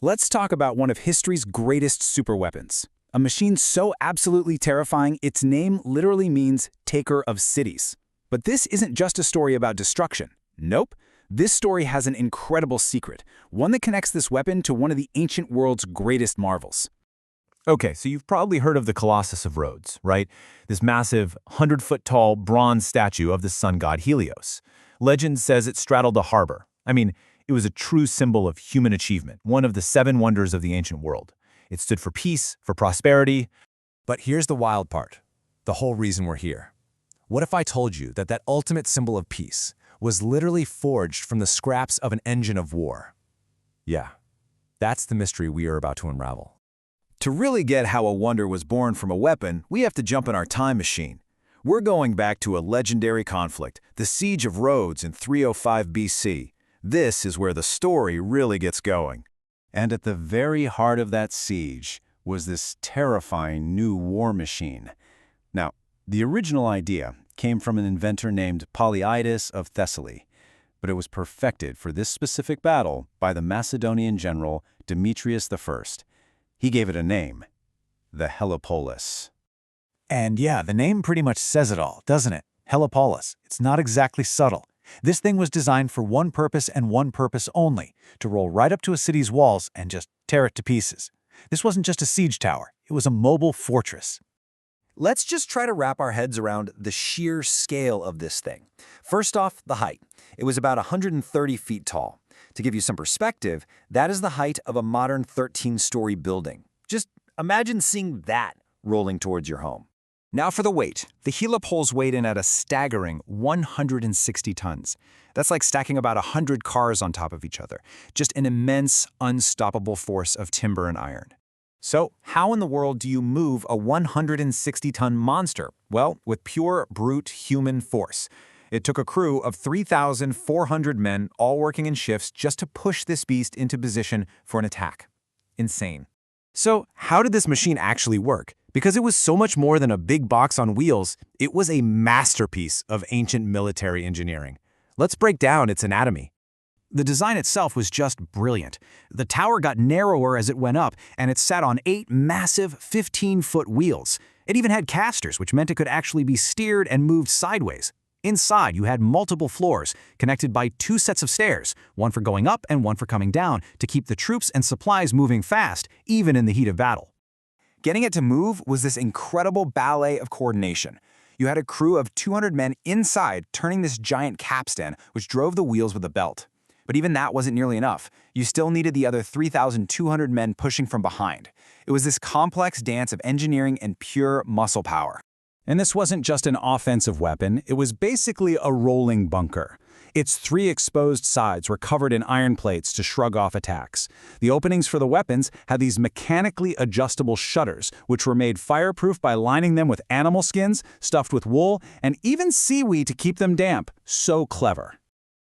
Let's talk about one of history's greatest superweapons. A machine so absolutely terrifying, its name literally means taker of cities. But this isn't just a story about destruction. Nope. This story has an incredible secret, one that connects this weapon to one of the ancient world's greatest marvels. Okay, so you've probably heard of the Colossus of Rhodes, right? This massive 100-foot-tall bronze statue of the sun god Helios. Legend says it straddled a harbor. I mean, it was a true symbol of human achievement, one of the 7 wonders of the ancient world. It stood for peace, for prosperity. But here's the wild part, the whole reason we're here. What if I told you that that ultimate symbol of peace was literally forged from the scraps of an engine of war? Yeah, that's the mystery we are about to unravel. To really get how a wonder was born from a weapon, we have to jump in our time machine. We're going back to a legendary conflict, the Siege of Rhodes in 305 BC. This is where the story really gets going. And at the very heart of that siege was this terrifying new war machine. Now, the original idea came from an inventor named Polyidus of Thessaly, but it was perfected for this specific battle by the Macedonian general Demetrius I. He gave it a name, the Helepolis. And yeah, the name pretty much says it all, doesn't it? Helepolis. It's not exactly subtle. This thing was designed for one purpose and one purpose only, to roll right up to a city's walls and just tear it to pieces. This wasn't just a siege tower, it was a mobile fortress. Let's just try to wrap our heads around the sheer scale of this thing. First off, the height. It was about 130 feet tall. To give you some perspective, that is the height of a modern 13-story building. Just imagine seeing that rolling towards your home. Now for the weight. The Helepolis weighed in at a staggering 160 tons. That's like stacking about 100 cars on top of each other. Just an immense, unstoppable force of timber and iron. So, how in the world do you move a 160-ton monster? Well, with pure, brute human force. It took a crew of 3,400 men, all working in shifts, just to push this beast into position for an attack. Insane. So, how did this machine actually work? Because it was so much more than a big box on wheels, it was a masterpiece of ancient military engineering. Let's break down its anatomy. The design itself was just brilliant. The tower got narrower as it went up, and it sat on 8 massive 15-foot wheels. It even had casters, which meant it could actually be steered and moved sideways. Inside, you had multiple floors, connected by 2 sets of stairs, one for going up and one for coming down, to keep the troops and supplies moving fast, even in the heat of battle. Getting it to move was this incredible ballet of coordination. You had a crew of 200 men inside turning this giant capstan, which drove the wheels with a belt. But even that wasn't nearly enough. You still needed the other 3,200 men pushing from behind. It was this complex dance of engineering and pure muscle power. And this wasn't just an offensive weapon, it was basically a rolling bunker. Its 3 exposed sides were covered in iron plates to shrug off attacks. The openings for the weapons had these mechanically adjustable shutters, which were made fireproof by lining them with animal skins, stuffed with wool, and even seaweed to keep them damp. So clever.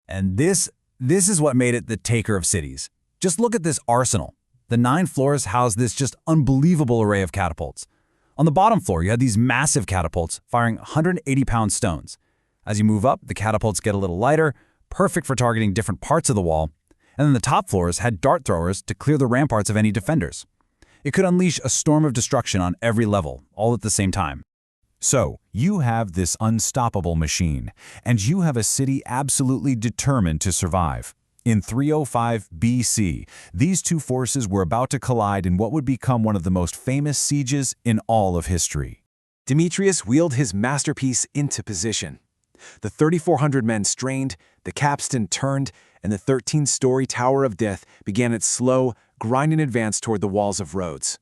And this is what made it the taker of cities. Just look at this arsenal. The 9 floors housed this just unbelievable array of catapults. On the bottom floor, you had these massive catapults firing 180-pound stones. As you move up, the catapults get a little lighter, perfect for targeting different parts of the wall. And then the top floors had dart throwers to clear the ramparts of any defenders. It could unleash a storm of destruction on every level, all at the same time. So, you have this unstoppable machine, and you have a city absolutely determined to survive. In 305 BC, these 2 forces were about to collide in what would become one of the most famous sieges in all of history. Demetrius wheeled his masterpiece into position. The 3,400 men strained, the capstan turned, and the 13-story Tower of Death began its slow, grinding advance toward the walls of Rhodes.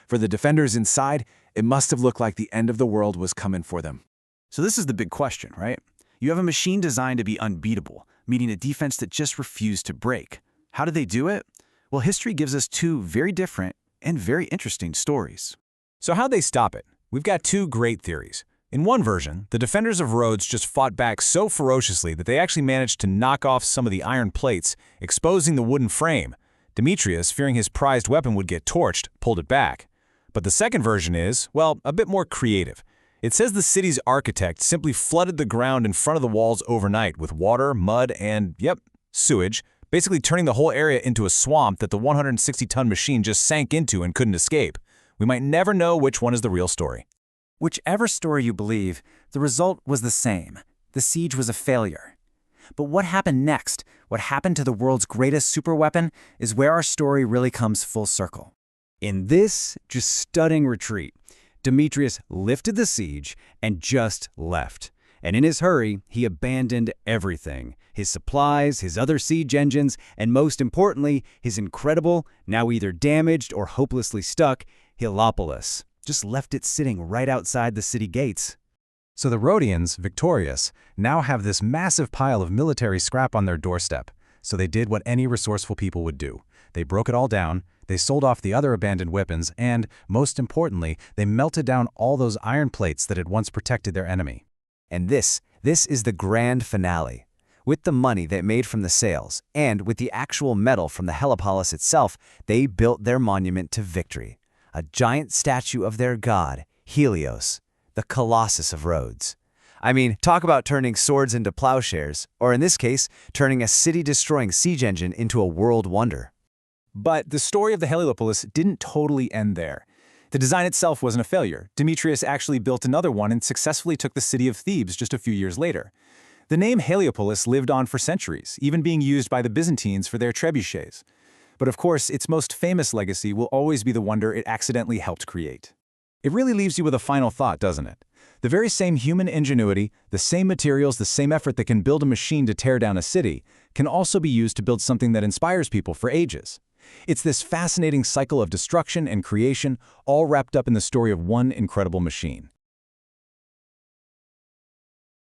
For the defenders inside, it must have looked like the end of the world was coming for them. So this is the big question, right? You have a machine designed to be unbeatable, meeting a defense that just refused to break. How did they do it? Well, history gives us 2 very different and very interesting stories. So how'd they stop it? We've got 2 great theories. In one version, the defenders of Rhodes just fought back so ferociously that they actually managed to knock off some of the iron plates, exposing the wooden frame. Demetrius, fearing his prized weapon would get torched, pulled it back. But the second version is, well, a bit more creative. It says the city's architect simply flooded the ground in front of the walls overnight with water, mud, and, yep, sewage, basically turning the whole area into a swamp that the 160-ton machine just sank into and couldn't escape. We might never know which one is the real story. Whichever story you believe, the result was the same. The siege was a failure. But what happened next, what happened to the world's greatest superweapon, is where our story really comes full circle. In this just stunning retreat, Demetrius lifted the siege and just left. And in his hurry, he abandoned everything. His supplies, his other siege engines, and most importantly, his incredible, now either damaged or hopelessly stuck, Helepolis. Just left it sitting right outside the city gates. So the Rhodians, victorious, now have this massive pile of military scrap on their doorstep. So they did what any resourceful people would do. They broke it all down, they sold off the other abandoned weapons, and, most importantly, they melted down all those iron plates that had once protected their enemy. And this is the grand finale. With the money they made from the sales, and with the actual metal from the Helepolis itself, they built their monument to victory. A giant statue of their god, Helios, the Colossus of Rhodes. I mean, talk about turning swords into plowshares, or in this case, turning a city-destroying siege engine into a world wonder. But the story of the Helepolis didn't totally end there. The design itself wasn't a failure. Demetrius actually built another one and successfully took the city of Thebes just a few years later. The name Helepolis lived on for centuries, even being used by the Byzantines for their trebuchets. But of course, its most famous legacy will always be the wonder it accidentally helped create. It really leaves you with a final thought, doesn't it? The very same human ingenuity, the same materials, the same effort that can build a machine to tear down a city, can also be used to build something that inspires people for ages. It's this fascinating cycle of destruction and creation, all wrapped up in the story of one incredible machine.